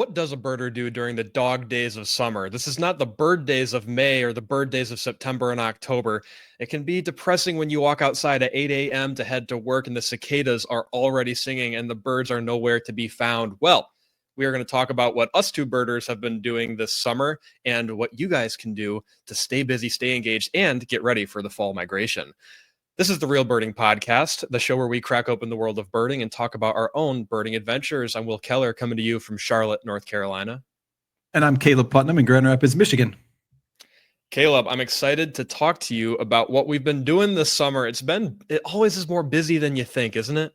What does a birder do during the dog days of summer? This is not the bird days of May or the bird days of September and October. It can be depressing when you walk outside at 8 a.m. to head to work and the cicadas are already singing and the birds are nowhere to be found. Well, we are going to talk about what us two birders have been doing this summer and what you guys can do to stay busy, stay engaged, and get ready for the fall migration. This is the Real Birding Podcast, the show where we crack open the world of birding and talk about our own birding adventures. I'm Will Keller, coming to you from Charlotte, North Carolina. And I'm Caleb Putnam in Grand Rapids, Michigan. Caleb, I'm excited to talk to you about what we've been doing this summer. It always is more busy than you think, isn't it?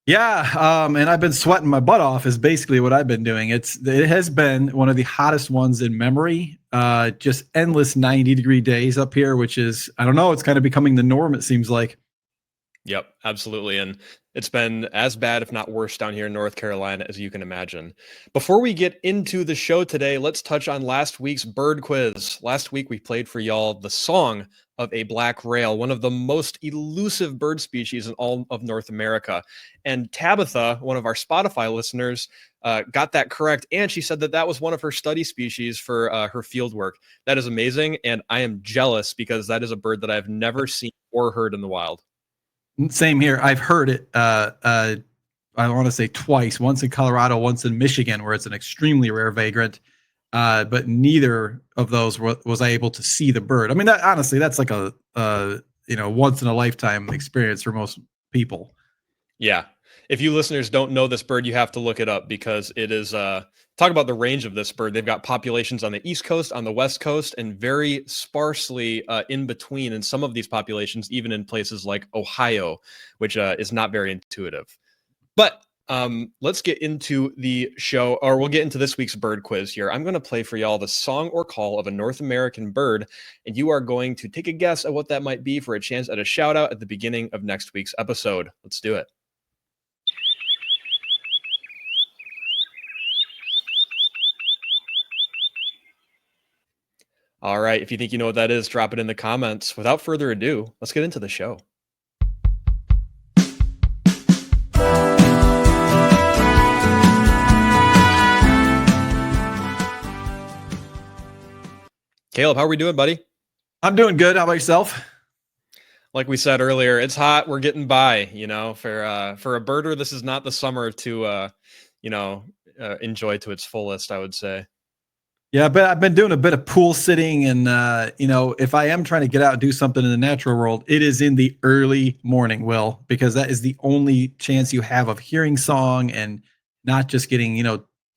Yeah, and I've been sweating my butt off is basically what I've been doing. It has been one of the hottest ones in memory. Just endless 90-degree days up here, which is, I don't know, it's kind of becoming the norm, it seems like. Yep, absolutely. And it's been as bad, if not worse, down here in North Carolina as you can imagine. Before we get into the show today, let's touch on last week's bird quiz. Last week, we played for y'all the song of a black rail, one of the most elusive bird species in all of North America. And Tabitha, one of our Spotify listeners, got that correct. And she said that that was one of her study species for her field work. That is amazing. And I am jealous because that is a bird that I've never seen or heard in the wild. Same here. I've heard it, I want to say twice, once in Colorado, once in Michigan, where it's an extremely rare vagrant. But neither of those was I able to see the bird. I mean, honestly, that's like a once in a lifetime experience for most people. Yeah. If you listeners don't know this bird, you have to look it up because it is, talk about the range of this bird. They've got populations on the East Coast, on the West Coast, and very sparsely in between. And some of these populations, even in places like Ohio, which is not very intuitive. But let's get into the show, or we'll get into this week's bird quiz here. I'm going to play for y'all the song or call of a North American bird, and you are going to take a guess at what that might be for a chance at a shout out at the beginning of next week's episode. Let's do it. All right. If you think you know what that is, drop it in the comments. Without further ado, let's get into the show. Caleb, how are we doing, buddy? I'm doing good. How about yourself? Like we said earlier, it's hot. We're getting by, for a birder. This is not the summer to, enjoy to its fullest, I would say. Yeah, but I've been doing a bit of pool sitting and, if I am trying to get out and do something in the natural world, it is in the early morning, Will, because that is the only chance you have of hearing song and not just getting,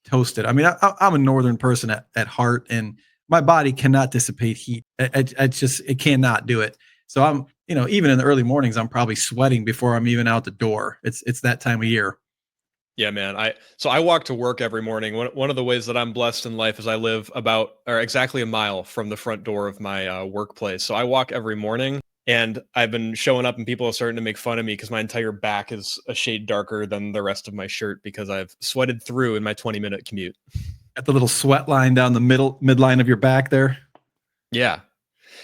toasted. I mean, I'm a northern person at heart, and my body cannot dissipate heat. It cannot do it. So I'm, even in the early mornings, I'm probably sweating before I'm even out the door. It's that time of year. Yeah, man. I walk to work every morning. One of the ways that I'm blessed in life is I live exactly a mile from the front door of my workplace. So I walk every morning, and I've been showing up and people are starting to make fun of me because my entire back is a shade darker than the rest of my shirt because I've sweated through in my 20-minute commute. At the little sweat line down the midline of your back there. Yeah.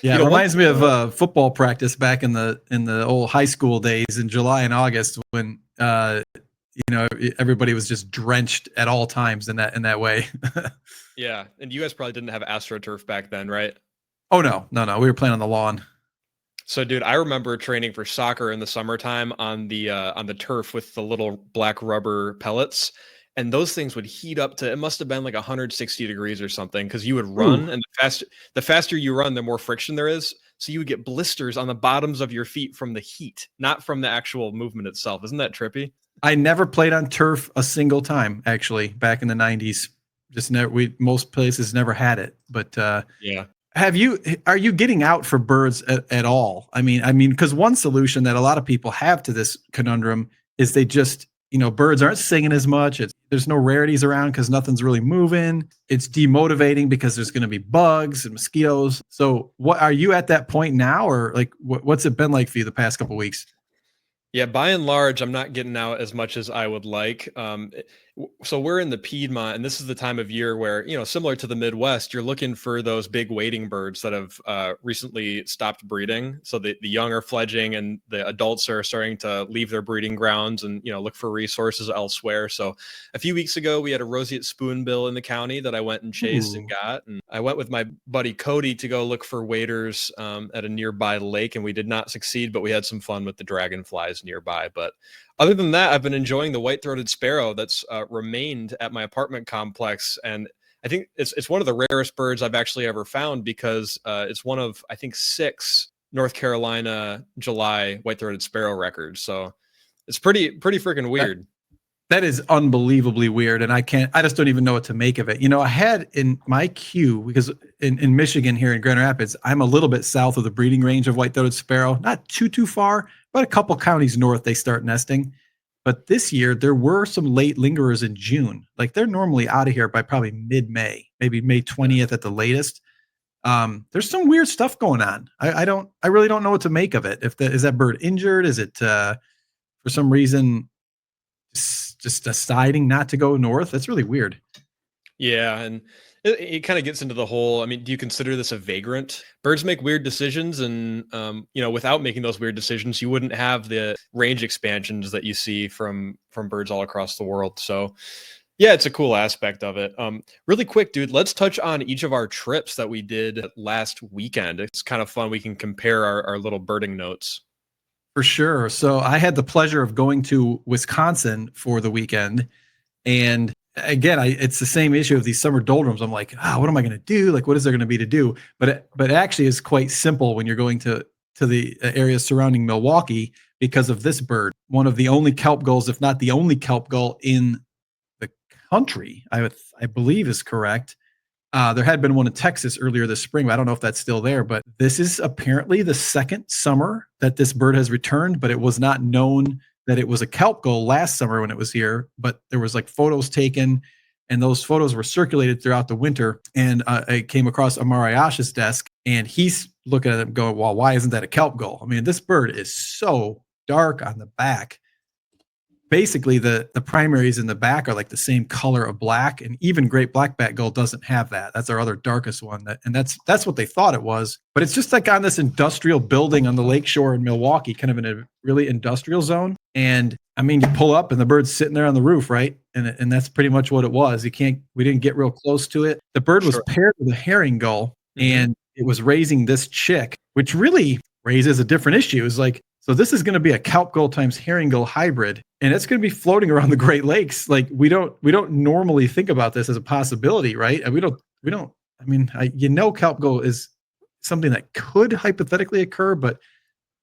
Yeah, it reminds me of football practice back in the old high school days in July and August when everybody was just drenched at all times in that way. Yeah, and you guys probably didn't have AstroTurf back then, right? Oh no, we were playing on the lawn. So, dude, I remember training for soccer in the summertime on the turf with the little black rubber pellets. And those things would heat up to, it must have been like 160 degrees or something, because you would run, and the faster you run, the more friction there is. So you would get blisters on the bottoms of your feet from the heat, not from the actual movement itself. Isn't that trippy? I never played on turf a single time, actually, back in the 90s. Just never. Most places never had it. But yeah. Are you getting out for birds at all? I mean, because one solution that a lot of people have to this conundrum is they just, birds aren't singing as much. There's no rarities around because nothing's really moving. It's demotivating because there's going to be bugs and mosquitoes. So what are you at that point now, or like what's it been like for you the past couple of weeks? Yeah, by and large, I'm not getting out as much as I would like. So we're in the Piedmont, and this is the time of year where, similar to the Midwest, you're looking for those big wading birds that have recently stopped breeding. So the young are fledging, and the adults are starting to leave their breeding grounds and look for resources elsewhere. So a few weeks ago, we had a roseate spoonbill in the county that I went and chased and got, and I went with my buddy Cody to go look for waders at a nearby lake, and we did not succeed, but we had some fun with the dragonflies nearby. But other than that, I've been enjoying the white-throated sparrow that's remained at my apartment complex, and I think it's one of the rarest birds I've actually ever found because it's one of, I think, 6 North Carolina July white-throated sparrow records. So it's pretty freaking weird. That is unbelievably weird, and I just don't even know what to make of it. I had in my queue, because in Michigan here in Grand Rapids, I'm a little bit south of the breeding range of white-throated sparrow, not too far, but a couple counties north they start nesting. But this year there were some late lingerers in June. Like, they're normally out of here by probably mid-May, maybe May 20th at the latest. There's some weird stuff going on. I really don't know what to make of it. Is that bird injured? Is it for some reason just deciding not to go north? That's really weird. Yeah, and it kind of gets into the whole, I mean, do you consider this a vagrant? Birds make weird decisions, and without making those weird decisions, you wouldn't have the range expansions that you see from birds all across the world. So yeah, it's a cool aspect of it. Really quick, dude, let's touch on each of our trips that we did last weekend. It's kind of fun. We can compare our little birding notes. For sure. So I had the pleasure of going to Wisconsin for the weekend. And again, it's the same issue of these summer doldrums. I'm like, what am I going to do? Like, what is there going to be to do? But actually it's quite simple when you're going to the areas surrounding Milwaukee because of this bird. One of the only kelp gulls, if not the only kelp gull in the country, I believe is correct. There had been one in Texas earlier this spring, but I don't know if that's still there. But this is apparently the second summer that this bird has returned, but it was not known that it was a kelp gull last summer when it was here. But there was like photos taken, and those photos were circulated throughout the winter. And I came across Amar Ayash's desk, and he's looking at it going, well, why isn't that a kelp gull? I mean, this bird is so dark on the back. Basically, the primaries in the back are like the same color of black, and even great black-backed gull doesn't have that. That's our other darkest one, and that's what they thought it was. But it's just like on this industrial building on the lakeshore in Milwaukee, kind of in a really industrial zone. And I mean, you pull up and the bird's sitting there on the roof, right? And that's pretty much what it was. We didn't get real close to it. The bird was paired with a herring gull, and it was raising this chick, which really raises a different issue. It's like, so this is going to be a kelp gull times herring gull hybrid, and it's going to be floating around the Great Lakes. Like, we don't normally think about this as a possibility, right? And we don't. I mean, kelp gull is something that could hypothetically occur, but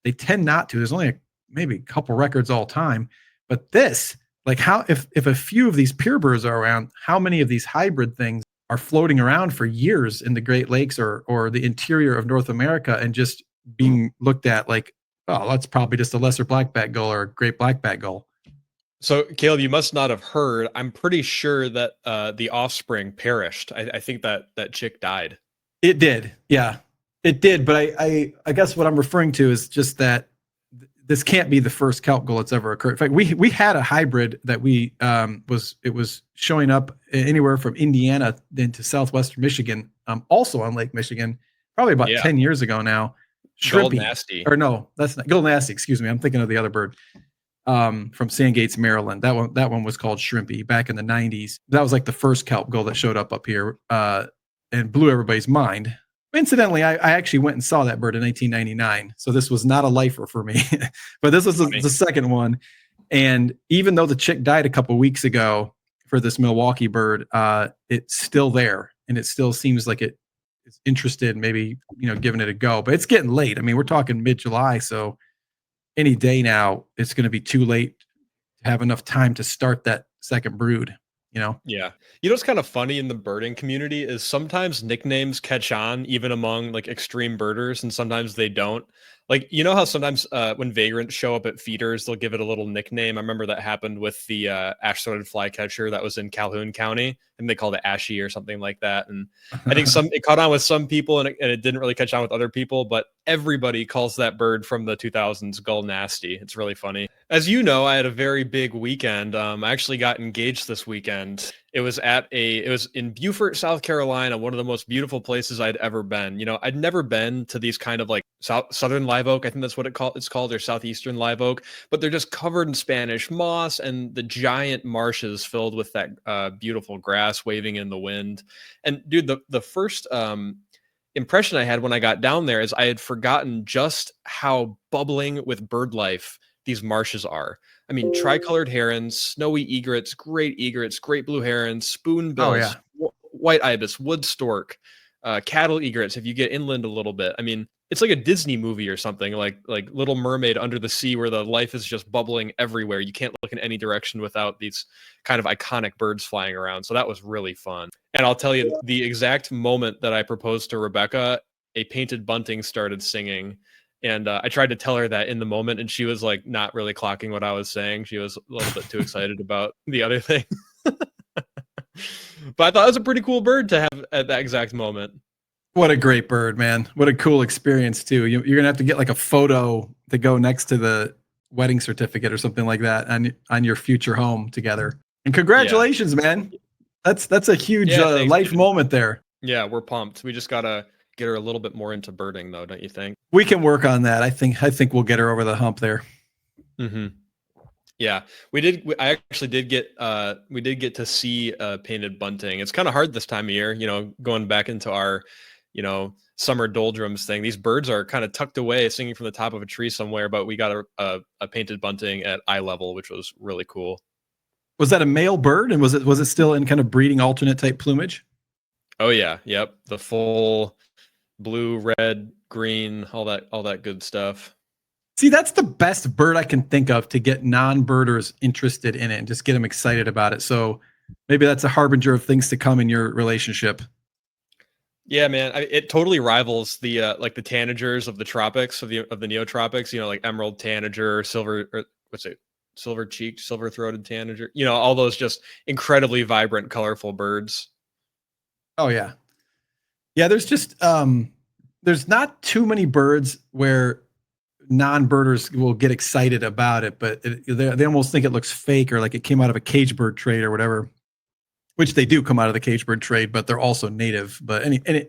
they tend not to. There's only maybe a couple records all time, but this, like, how if a few of these pure birds are around, how many of these hybrid things are floating around for years in the Great Lakes or the interior of North America and just being looked at like, oh, that's probably just a lesser black-backed gull or a great black-backed gull. So, Caleb, you must not have heard. I'm pretty sure that the offspring perished. I think that chick died. It did. Yeah, it did. But I guess what I'm referring to is just that this can't be the first kelp gull that's ever occurred. In fact, we had a hybrid that it was showing up anywhere from Indiana into southwestern Michigan, also on Lake Michigan, probably about 10 years ago now. Gold Nasty. Or no, that's not Gold Nasty. Excuse me. I'm thinking of the other bird from Sandgates, Maryland. That one was called Shrimpy back in the 90s. That was like the first kelp gull that showed up here and blew everybody's mind. Incidentally, I actually went and saw that bird in 1999. So this was not a lifer for me, but this was the second one. And even though the chick died a couple of weeks ago for this Milwaukee bird, it's still there, and it still seems like it is interested, maybe, giving it a go. But it's getting late. I mean, we're talking mid-July, so any day now it's going to be too late to have enough time to start that second brood. Yeah. What's kind of funny in the birding community is sometimes nicknames catch on even among like extreme birders, and sometimes they don't. Like, you know how sometimes when vagrants show up at feeders, they'll give it a little nickname. I remember that happened with the ash-throated flycatcher that was in Calhoun County, and they called it Ashy or something like that. And I think it caught on with some people, and it didn't really catch on with other people. But everybody calls that bird from the 2000s Gull Nasty. It's really funny. As you know, I had a very big weekend. I actually got engaged this weekend. It was in Beaufort, South Carolina, one of the most beautiful places I'd ever been. You know, I'd never been to these kind of like southern live oak. I think that's what it's called, or southeastern live oak. But they're just covered in Spanish moss and the giant marshes filled with that beautiful grass waving in the wind. And dude, the first impression I had when I got down there is I had forgotten just how bubbling with bird life these marshes are. I mean, tricolored herons, snowy egrets, great blue herons, spoonbills, yeah. white ibis, wood stork, cattle egrets. If you get inland a little bit, I mean, it's like a Disney movie or something, like Little Mermaid under the sea, where the life is just bubbling everywhere. You can't look in any direction without these kind of iconic birds flying around. So that was really fun. And I'll tell you, the exact moment that I proposed to Rebecca, a painted bunting started singing. And I tried to tell her that in the moment, and she was like not really clocking what I was saying. She was a little bit too excited about the other thing. But I thought it was a pretty cool bird to have at that exact moment. What a great bird, man. What a cool experience, too. You're going to have to get like a photo to go next to the wedding certificate or something like that on your future home together. And congratulations, man. That's a huge life moment there. Yeah, we're pumped. We just got to get her a little bit more into birding, though, don't you think? We can work on that. I think we'll get her over the hump there. Mm-hmm. Yeah, we did. I actually did get. We did get to see painted bunting. It's kind of hard this time of year, you know, going back into our, you know, summer doldrums thing. These birds are kind of tucked away, singing from the top of a tree somewhere. But we got a painted bunting at eye level, which was really cool. Was that a male bird, and was it still in kind of breeding alternate type plumage? Oh yeah, yep. The full blue, red, green, all that good stuff. See, that's the best bird I can think of to get non-birders interested in it and just get them excited about it. So maybe that's a harbinger of things to come in your relationship. Yeah, man, it totally rivals the like the tanagers of the tropics of the neotropics. You know, like emerald tanager, silver-cheeked, silver-throated tanager. You know, all those just incredibly vibrant, colorful birds. Oh yeah, yeah. There's just there's not too many birds where non-birders will get excited about it, but they almost think it looks fake or like it came out of a cage bird trade or whatever. Which they do come out of the cage bird trade, but they're also native. But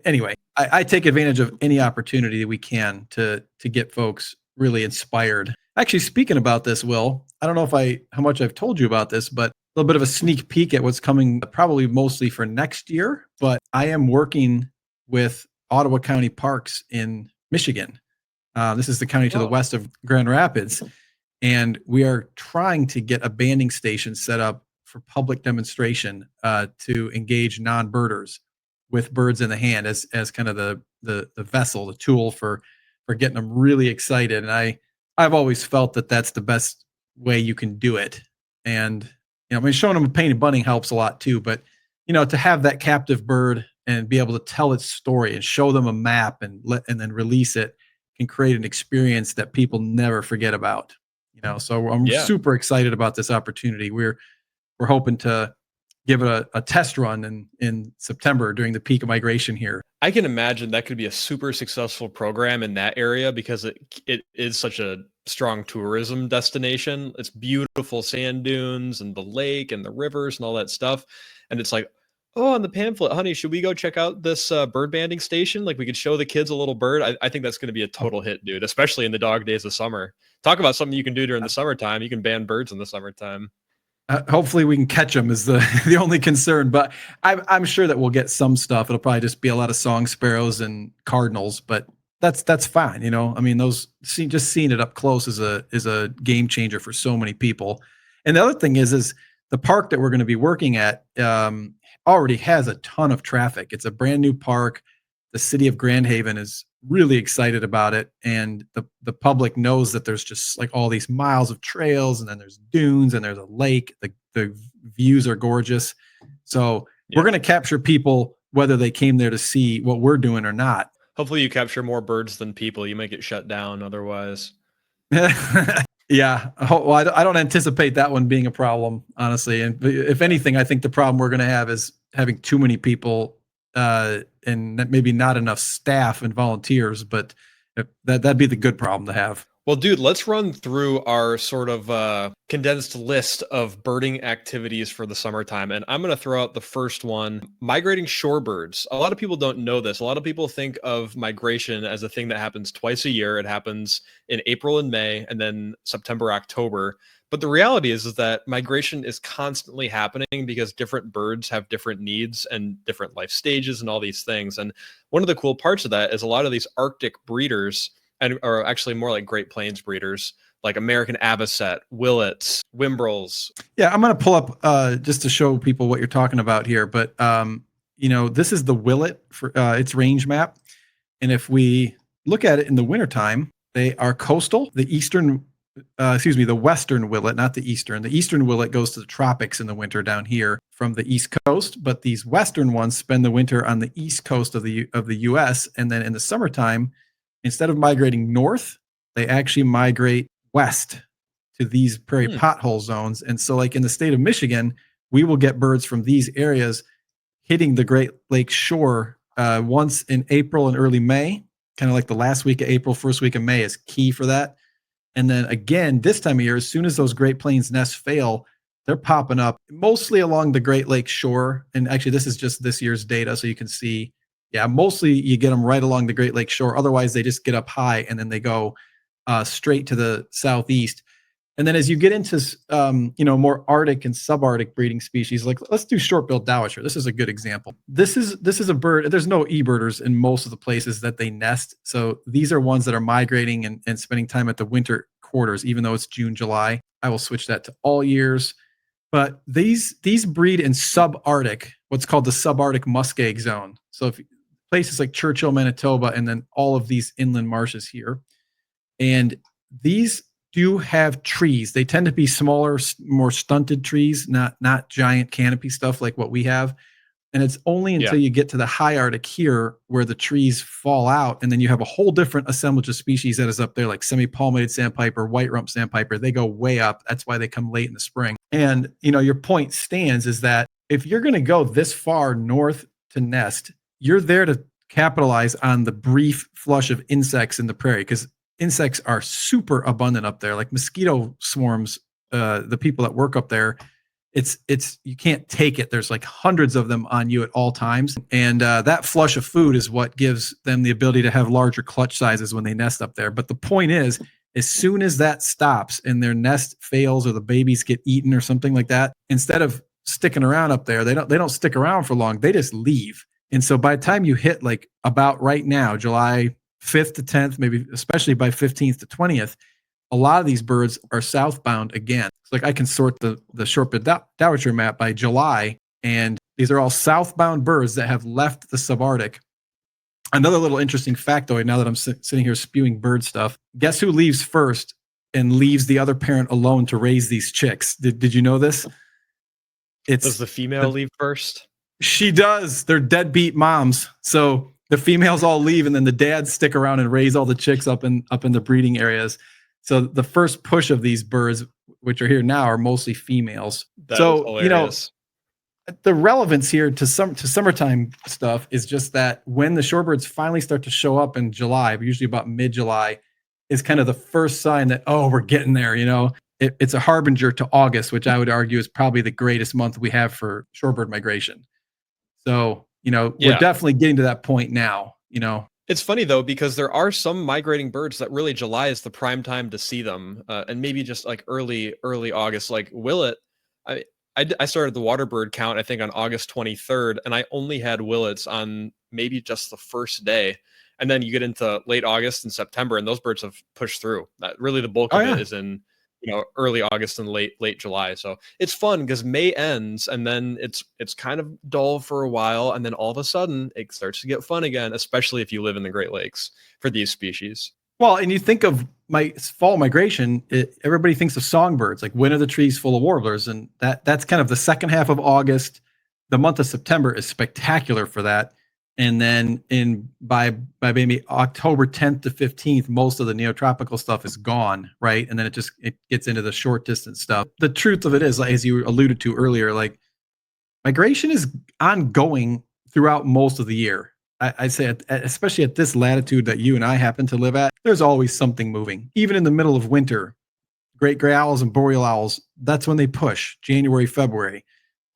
anyway, I take advantage of any opportunity that we can to get folks really inspired. Actually, speaking about this, Will, I don't know how much I've told you about this, but a little bit of a sneak peek at what's coming, probably mostly for next year. But I am working with Ottawa County Parks in Michigan. This is the county to the west of Grand Rapids, and we are trying to get a banding station set up for public demonstration to engage non-birders with birds in the hand as kind of the vessel, the tool for getting them really excited. And I've always felt that that's the best way you can do it. And you know, I mean, showing them a painted bunting helps a lot too. But you know, to have that captive bird and be able to tell its story and show them a map and then release it can create an experience that people never forget about. You know, so I'm super excited about this opportunity. We're hoping to give it a test run in September during the peak of migration here. I can imagine that could be a super successful program in that area because it is such a strong tourism destination. It's beautiful sand dunes and the lake and the rivers and all that stuff. And it's like, oh, on the pamphlet, honey, should we go check out this bird banding station? Like we could show the kids a little bird. I think that's going to be a total hit, dude, especially in the dog days of summer. Talk about something you can do during the summertime. You can band birds in the summertime. Hopefully we can catch them is the only concern, but I'm sure that we'll get some stuff. It'll probably just be a lot of song sparrows and cardinals, but that's fine. You know, I mean, just seeing it up close is a game changer for so many people. And the other thing is the park that we're going to be working at already has a ton of traffic. It's a brand new park. The city of Grand Haven is really excited about it, and the public knows that there's just like all these miles of trails, and then there's dunes and there's a lake. The views are gorgeous. So we're going to capture people whether they came there to see what we're doing or not. Hopefully you capture more birds than people. You might get shut down otherwise. Yeah. Well, I don't anticipate that one being a problem, honestly. And if anything, I think the problem we're going to have is having too many people and maybe not enough staff and volunteers. But that'd be the good problem to have. Well, dude, let's run through our sort of condensed list of birding activities for the summertime. And I'm going to throw out the first one, migrating shorebirds. A lot of people don't know this. A lot of people think of migration as a thing that happens twice a year. It happens in April and May, and then September, October. But the reality is that migration is constantly happening because different birds have different needs and different life stages and all these things. And one of the cool parts of that is a lot of these Arctic breeders or actually more like Great Plains breeders, like American Avocet, Willets, Wimbrels. Yeah, I'm going to pull up just to show people what you're talking about here. But, this is the Willet for its range map. And if we look at it in the wintertime, they are coastal. The western Willet, not the eastern. The eastern Willet goes to the tropics in the winter down here from the East Coast. But these western ones spend the winter on the east coast of the U.S. And then in the summertime, instead of migrating north, they actually migrate west to these prairie pothole zones. And so like in the state of Michigan, we will get birds from these areas hitting the Great Lakes shore once in April and early May, kind of like the last week of April, first week of May is key for that. And then again, this time of year, as soon as those Great Plains nests fail, they're popping up mostly along the Great Lakes shore. And actually, this is just this year's data, so you can see. Yeah, mostly you get them right along the Great Lakes shore. Otherwise, they just get up high and then they go straight to the southeast. And then as you get into more Arctic and subarctic breeding species, like let's do short-billed dowitcher. This is a good example. This is a bird. There's no eBirders in most of the places that they nest. So these are ones that are migrating and spending time at the winter quarters, even though it's June, July. I will switch that to all years. But these breed in subarctic, what's called the subarctic muskeg zone. So if places like Churchill, Manitoba, and then all of these inland marshes here. And these do have trees. They tend to be smaller, more stunted trees, not giant canopy stuff like what we have. And it's only until you get to the high Arctic here where the trees fall out, and then you have a whole different assemblage of species that is up there, like semi-palmated sandpiper, white rump sandpiper. They go way up. That's why they come late in the spring. And your point stands is that if you're going to go this far north to nest, you're there to capitalize on the brief flush of insects in the prairie, because insects are super abundant up there. Like mosquito swarms, the people that work up there, it's you can't take it. There's like hundreds of them on you at all times. And that flush of food is what gives them the ability to have larger clutch sizes when they nest up there. But the point is, as soon as that stops and their nest fails or the babies get eaten or something like that, instead of sticking around up there, they don't stick around for long. They just leave. And so by the time you hit like about right now, July 5th to 10th, maybe especially by 15th to 20th, a lot of these birds are southbound again. It's like I can sort the short-billed dowitcher map by July, and these are all southbound birds that have left the subarctic. Another little interesting factoid, now that I'm sitting here spewing bird stuff, guess who leaves first and leaves the other parent alone to raise these chicks? Did you know this? Does the female leave first? She does. They're deadbeat moms. So the females all leave, and then the dads stick around and raise all the chicks up in the breeding areas. So the first push of these birds, which are here now, are mostly females. So the relevance here to summertime stuff is just that when the shorebirds finally start to show up in July, usually about mid-July, is kind of the first sign that, oh, we're getting there. It's a harbinger to August, which I would argue is probably the greatest month we have for shorebird migration. So, we're definitely getting to that point now, It's funny, though, because there are some migrating birds that really July is the prime time to see them. And maybe just like early August, like Willet. I started the water bird count, I think, on August 23rd, and I only had Willets on maybe just the first day. And then you get into late August and September, and those birds have pushed through. Really, the bulk of it is in early August and late July. So it's fun because May ends and then it's kind of dull for a while. And then all of a sudden it starts to get fun again, especially if you live in the Great Lakes for these species. Well, and you think of my fall migration, everybody thinks of songbirds, like when are the trees full of warblers? And that's kind of the second half of August. The month of September is spectacular for that. And then by maybe October 10th to 15th, most of the neotropical stuff is gone, right? And then it gets into the short distance stuff. The truth of it is, like, as you alluded to earlier, like migration is ongoing throughout most of the year. I'd say, especially at this latitude that you and I happen to live at, there's always something moving. Even in the middle of winter, great gray owls and boreal owls, that's when they push, January, February.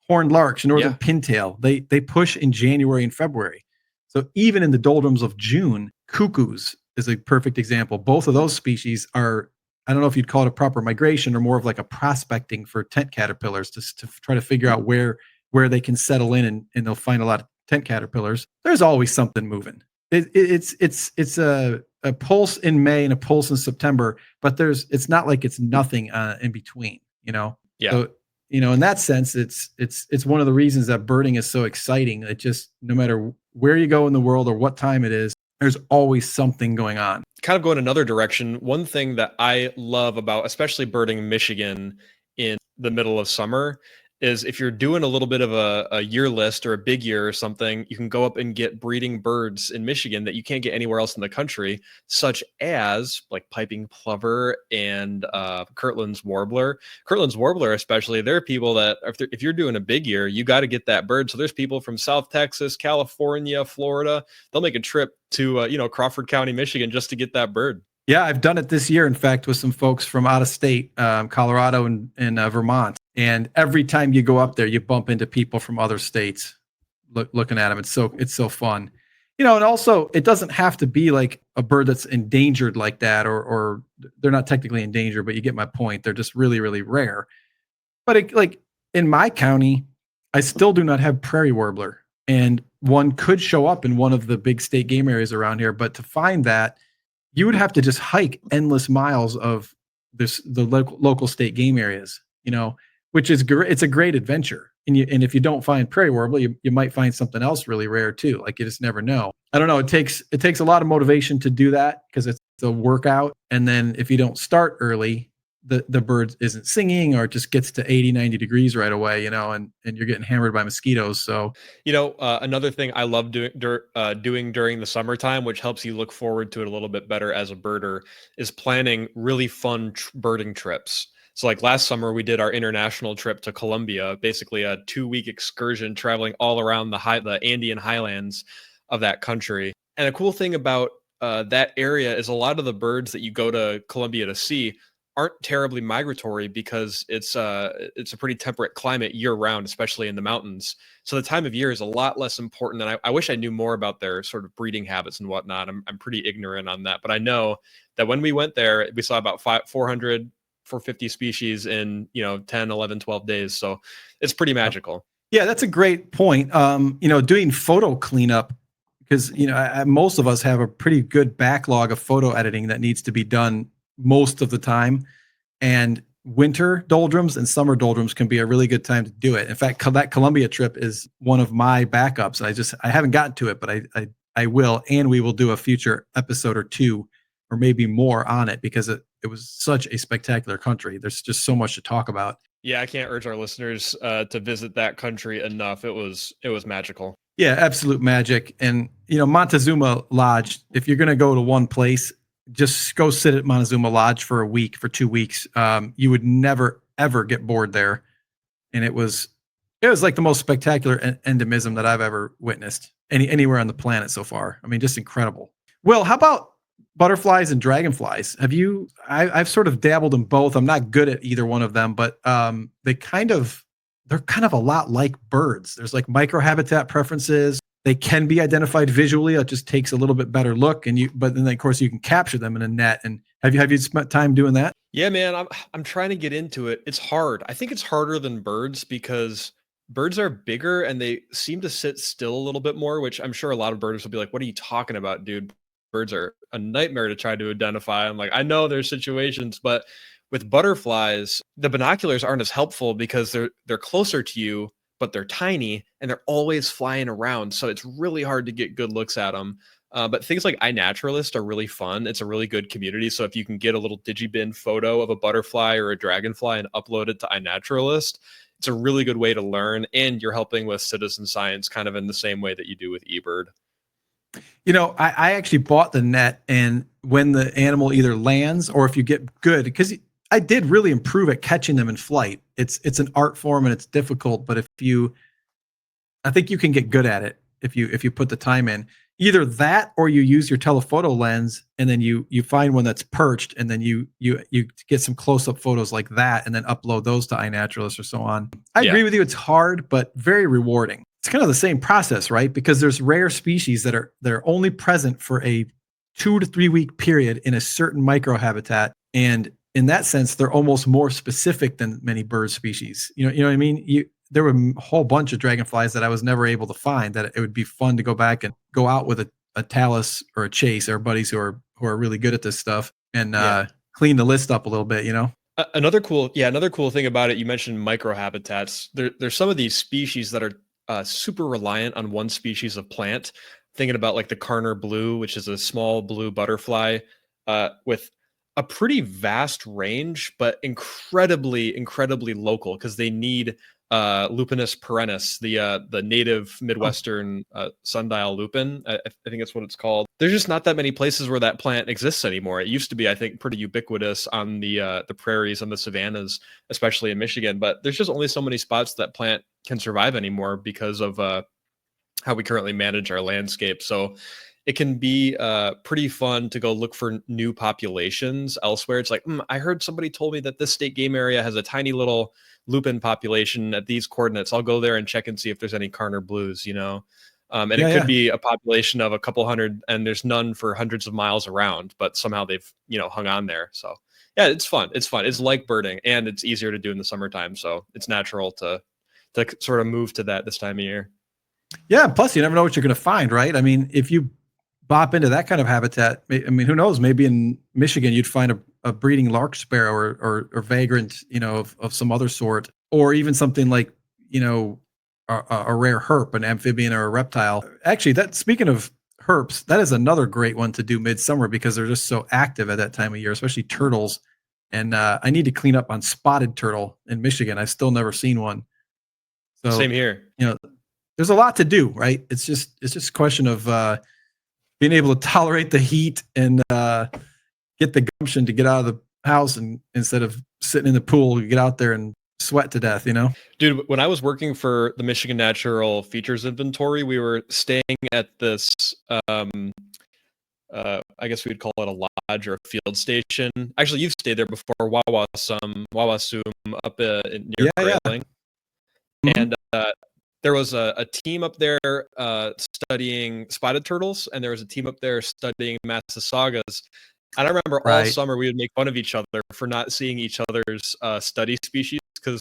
Horned larks, northern pintail, they push in January and February. So even in the doldrums of June, cuckoos is a perfect example. Both of those species are, I don't know if you'd call it a proper migration or more of like a prospecting for tent caterpillars to try to figure out where they can settle in, and they'll find a lot of tent caterpillars. There's always something moving. It's a pulse in May and a pulse in September, but it's not like it's nothing in between, you know? Yeah. So, you know, in that sense, it's one of the reasons that birding is so exciting. It just, no matter where you go in the world or what time it is, there's always something going on. Kind of going another direction. One thing that I love about, especially birding Michigan in the middle of summer, is if you're doing a little bit of a year list or a big year or something, you can go up and get breeding birds in Michigan that you can't get anywhere else in the country, such as like piping plover and Kirtland's warbler. Kirtland's warbler, especially, there are people that if you're doing a big year, you got to get that bird. So there's people from South Texas, California, Florida. They'll make a trip to Crawford County, Michigan, just to get that bird. Yeah, I've done it this year, in fact, with some folks from out of state, Colorado and Vermont. And every time you go up there, you bump into people from other states looking at them. It's so fun. You know, and also it doesn't have to be like a bird that's endangered like that, or they're not technically endangered, but you get my point. They're just really, really rare. But like in my county, I still do not have prairie warbler. And one could show up in one of the big state game areas around here. But to find that, you would have to just hike endless miles of the local state game areas, you know, which is great. It's a great adventure. And if you don't find prairie warbler, you might find something else really rare too. Like, you just never know. I don't know. It takes a lot of motivation to do that because it's a workout. And then if you don't start early, the bird isn't singing, or it just gets to 80, 90 degrees right away, you know, and you're getting hammered by mosquitoes. So, another thing I love doing during the summertime, which helps you look forward to it a little bit better as a birder, is planning really fun birding trips. So like last summer, we did our international trip to Colombia, basically a 2-week excursion traveling all around the Andean highlands of that country. And a cool thing about that area is a lot of the birds that you go to Colombia to see aren't terribly migratory because it's a pretty temperate climate year round, especially in the mountains. So the time of year is a lot less important. And I wish I knew more about their sort of breeding habits and whatnot. I'm pretty ignorant on that, but I know that when we went there, we saw about 450 species in 10, 11, 12 days. So it's pretty magical. Yeah, that's a great point. Doing photo cleanup, because most of us have a pretty good backlog of photo editing that needs to be done most of the time, and winter doldrums and summer doldrums can be a really good time to do it. In fact, that Colombia trip is one of my backups. I haven't gotten to it, but I will, and we will do a future episode or two or maybe more on it, because it was such a spectacular country. There's just so much to talk about. Yeah, I can't urge our listeners to visit that country enough. It was magical. Yeah, absolute magic. And Montezuma Lodge, if you're going to go to one place, just go sit at Montezuma Lodge for a week, for 2 weeks. You would never, ever get bored there. And it was like the most spectacular endemism that I've ever witnessed anywhere on the planet so far. I mean, just incredible. Will, how about butterflies and dragonflies? I've sort of dabbled in both. I'm not good at either one of them, but they're kind of a lot like birds. There's like microhabitat preferences. They can be identified visually. It just takes a little bit better look, but then of course you can capture them in a net. And have you spent time doing that? Yeah, man, I'm trying to get into it. It's hard. I think it's harder than birds because birds are bigger and they seem to sit still a little bit more, which I'm sure a lot of birders will be like, "What are you talking about, dude? Birds are a nightmare to try to identify." I'm like, I know there's situations, but with butterflies, the binoculars aren't as helpful because they're closer to you, but they're tiny and they're always flying around. So it's really hard to get good looks at them. But things like iNaturalist are really fun. It's a really good community. So if you can get a little digibin photo of a butterfly or a dragonfly and upload it to iNaturalist, it's a really good way to learn. And you're helping with citizen science kind of in the same way that you do with eBird. I actually bought the net, and when the animal either lands or if you get good, because I did really improve at catching them in flight. It's an art form and it's difficult, but I think you can get good at it if you put the time in. Either that or you use your telephoto lens and then you find one that's perched and then you get some close up photos like that and then upload those to iNaturalist or so on. I agree with you. It's hard, but very rewarding. It's kind of the same process, right? Because there's rare species that are only present for a 2 to 3 week period in a certain microhabitat, and in that sense, they're almost more specific than many bird species. You know what I mean? There were a whole bunch of dragonflies that I was never able to find that it would be fun to go back and go out with a Talus or a Chase, our buddies who are really good at this stuff, and clean the list up a little bit, Another cool thing about it, you mentioned microhabitats. There's some of these species that are super reliant on one species of plant. Thinking about like the Karner blue, which is a small blue butterfly with a pretty vast range, but incredibly local because they need Lupinus perennis, the native Midwestern sundial lupin. I think that's what it's called. There's just not that many places where that plant exists anymore. It used to be, I think, pretty ubiquitous on the prairies and the savannas, especially in Michigan. But there's just only so many spots that plant can survive anymore because of how we currently manage our landscape. So it can be pretty fun to go look for new populations elsewhere. It's like, I heard somebody told me that this state game area has a tiny little lupin population at these coordinates. I'll go there and check and see if there's any Karner blues, and it could be a population of a couple hundred, and there's none for hundreds of miles around, but somehow they've, hung on there. So yeah, it's fun. It's like birding, and it's easier to do in the summertime. So it's natural to sort of move to that this time of year. Yeah. Plus you never know what you're going to find, right? I mean, if you bop into that kind of habitat, I mean, who knows, maybe in Michigan, you'd find a breeding lark sparrow or vagrant, of some other sort, or even something like, a rare herp, an amphibian or a reptile. Actually, speaking of herps, that is another great one to do midsummer because they're just so active at that time of year, especially turtles. And I need to clean up on spotted turtle in Michigan. I've still never seen one. So same here. There's a lot to do, right? It's just a question of being able to tolerate the heat and get the gumption to get out of the house and instead of sitting in the pool, get out there and sweat to death, Dude, when I was working for the Michigan Natural Features Inventory, we were staying at this I guess we'd call it a lodge or a field station. Actually, you've stayed there before, Wawasum up near Grayling. Mm-hmm. And there was a team up there studying spotted turtles, and there was a team up there studying Massasaugas. And I remember all summer we would make fun of each other for not seeing each other's study species, because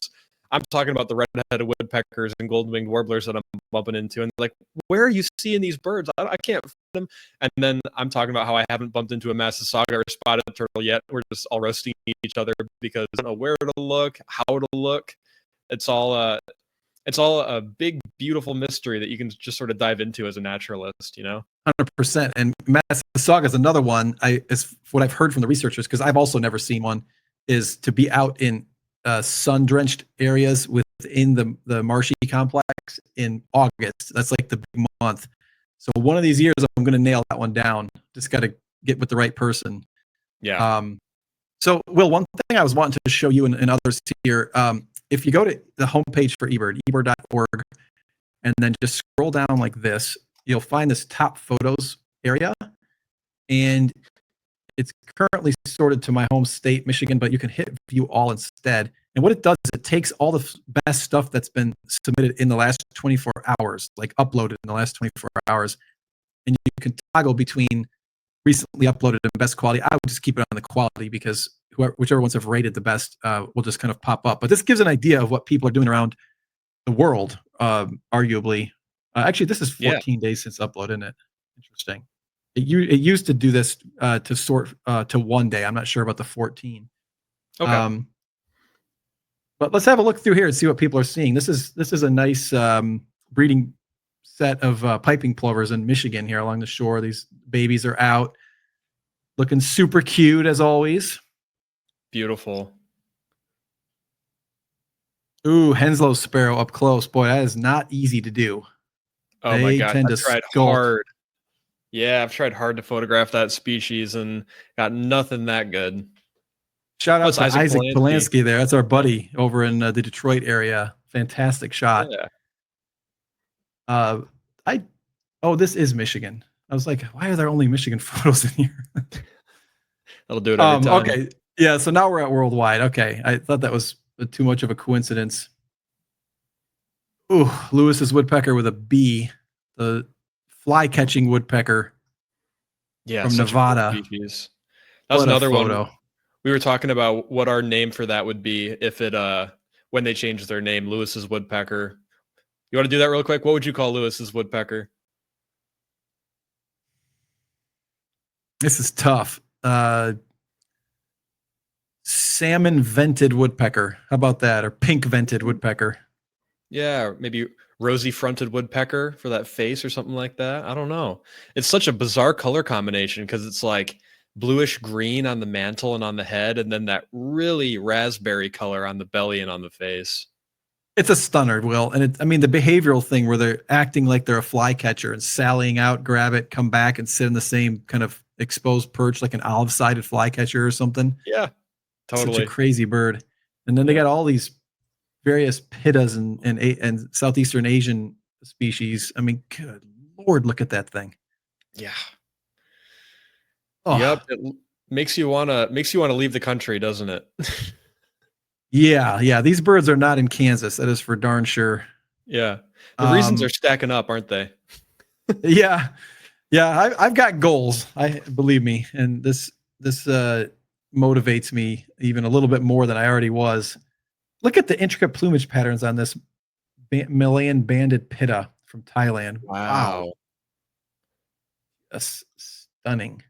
I'm talking about the red-headed woodpeckers and golden-winged warblers that I'm bumping into, and like, where are you seeing these birds? I can't find them. And then I'm talking about how I haven't bumped into a Massasauga or a spotted turtle yet. We're just all roasting each other because I don't know where to look, how to look. It's all a big, beautiful mystery that you can just sort of dive into as a naturalist, 100%. And Massasauga is another one. Is what I've heard from the researchers, because I've also never seen one, is to be out in sun-drenched areas within the marshy complex in August. That's like the big month. So one of these years, I'm going to nail that one down. Just got to get with the right person. Yeah. So, Will, one thing I was wanting to show you and others here, if you go to the homepage for eBird, ebird.org, and then just scroll down like this, you'll find this top photos area. And it's currently sorted to my home state, Michigan, but you can hit view all instead. And what it does is it takes all the best stuff that's been submitted in the last 24 hours, like uploaded in the last 24 hours. And you can toggle between recently uploaded and best quality. I would just keep it on the quality because whichever ones have rated the best will just kind of pop up. But this gives an idea of what people are doing around the world, arguably. Actually, this is 14 days since upload, isn't it? Interesting. It used to do this to sort to 1 day. I'm not sure about the 14. Okay. But let's have a look through here and see what people are seeing. This is a nice breeding set of piping plovers in Michigan here along the shore. These babies are out, looking super cute as always. Beautiful. Ooh, Henslow sparrow up close. Boy, that is not easy to do. Oh my God, I tried hard. Yeah, I've tried hard to photograph that species and got nothing that good. Shout Oh, out it's to Isaac Isaac Polanski. Polanski there. That's our buddy over in the Detroit area. Fantastic shot. Yeah, Uh, I oh, this is Michigan. I was like, why are there only Michigan photos in here? that'll do it every time. Okay. Yeah, so now we're at worldwide. Okay. I thought that was too much of a coincidence. Ooh, Lewis's woodpecker with a B, the fly catching woodpecker Yeah, from such a cool Nevada. species. That was What a another one. photo. We were talking about what our name for that would be if it when they changed their name, Lewis's woodpecker. You want to do that real quick? What would you call Lewis's woodpecker? This is tough. Salmon vented woodpecker. How about that? Or pink vented woodpecker. Yeah, maybe rosy fronted woodpecker for that face or something like that. I don't know. It's such a bizarre color combination because it's like bluish green on the mantle and on the head, and then that really raspberry color on the belly and on the face. It's a stunner, Will. And I mean, the behavioral thing where they're acting like they're a flycatcher and sallying out, grab it, come back, and sit in the same kind of exposed perch like an olive sided flycatcher or something. Yeah, totally. Such a crazy bird. And then they got all these various pittas and Southeastern Asian species. I mean, good Lord, look at that thing. Yeah. Oh, Yep. It makes you wanna leave the country, doesn't it? yeah. These birds are not in Kansas. That is for darn sure. Yeah. The reasons are stacking up, aren't they? Yeah. I've got goals. I believe me, and this motivates me even a little bit more than I already was. Look at the intricate plumage patterns on this Malayan banded pitta from Thailand. Wow. That's stunning.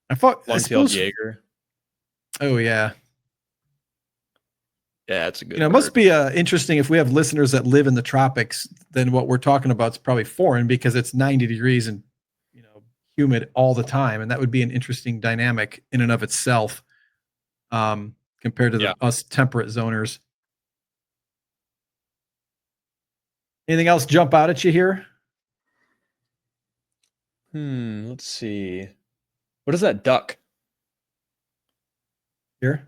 I Long-tailed suppose. Jaeger. Oh yeah. Yeah, it's a good It must be interesting if we have listeners that live in the tropics. Then what we're talking about is probably foreign because it's 90 degrees and humid all the time, and that would be an interesting dynamic in and of itself, compared to us temperate zoners. Anything else jump out at you here? Let's see. What is that duck? Here.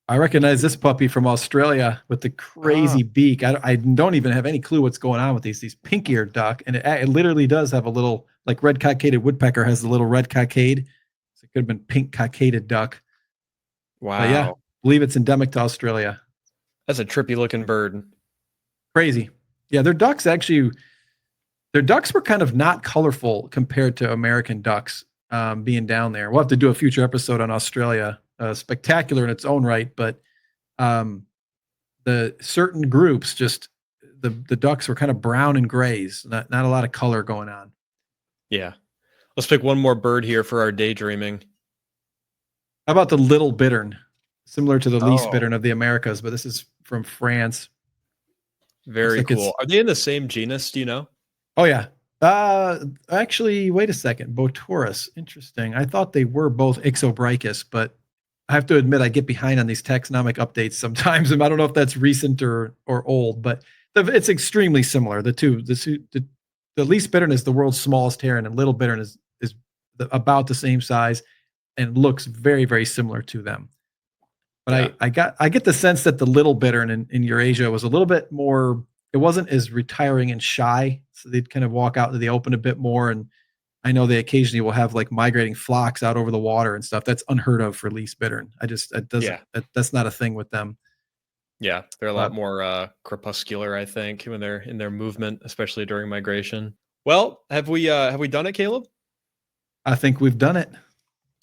I recognize this puppy from Australia with the crazy beak. I don't even have any clue what's going on with these pink-eared duck, and it literally does have a little, like red cockaded woodpecker has the little red cockade. So it could have been pink cockaded duck. Wow. But yeah, I believe it's endemic to Australia. That's a trippy looking bird. Crazy. Yeah, their ducks were kind of not colorful compared to American ducks, being down there. We'll have to do a future episode on Australia. Spectacular in its own right, but the certain groups, just the ducks were kind of brown and grays, not a lot of color going on. Yeah. Let's pick one more bird here for our daydreaming. How about the little bittern? Similar to the least bittern of the Americas, but this is from France. Very cool. Are they in the same genus? Do you know? Oh yeah. Actually, wait a second. Botaurus. Interesting. I thought they were both Ixobrichus, but I have to admit I get behind on these taxonomic updates sometimes, and I don't know if that's recent or old, but it's extremely similar. The least bittern is the world's smallest heron, and little bittern is about the same size and looks very, very similar to them. But yeah. I get the sense that the little bittern in Eurasia was a little bit more. It wasn't as retiring and shy, so they'd kind of walk out into the open a bit more. And I know they occasionally will have like migrating flocks out over the water and stuff. That's unheard of for least bittern. That's not a thing with them. Yeah, they're a lot more crepuscular, I think, when they're in their movement, especially during migration. Well, have we done it, Caleb? I think we've done it.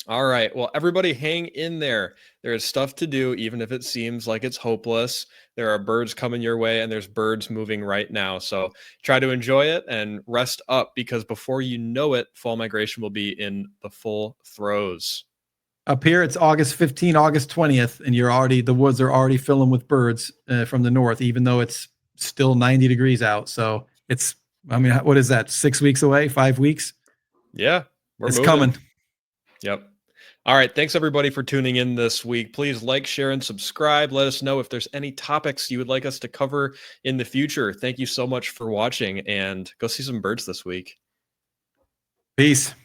All right. Well, everybody hang in there. There is stuff to do, even if it seems like it's hopeless. There are birds coming your way, and there's birds moving right now. So try to enjoy it and rest up, because before you know it, fall migration will be in the full throes. Up here, it's August 15, August 20th, and the woods are already filling with birds from the north, even though it's still 90 degrees out. So what is that? 6 weeks away? 5 weeks? Yeah. It's coming. Yep. All right. Thanks, everybody, for tuning in this week. Please like, share, and subscribe. Let us know if there's any topics you would like us to cover in the future. Thank you so much for watching, and go see some birds this week. Peace.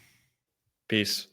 Peace.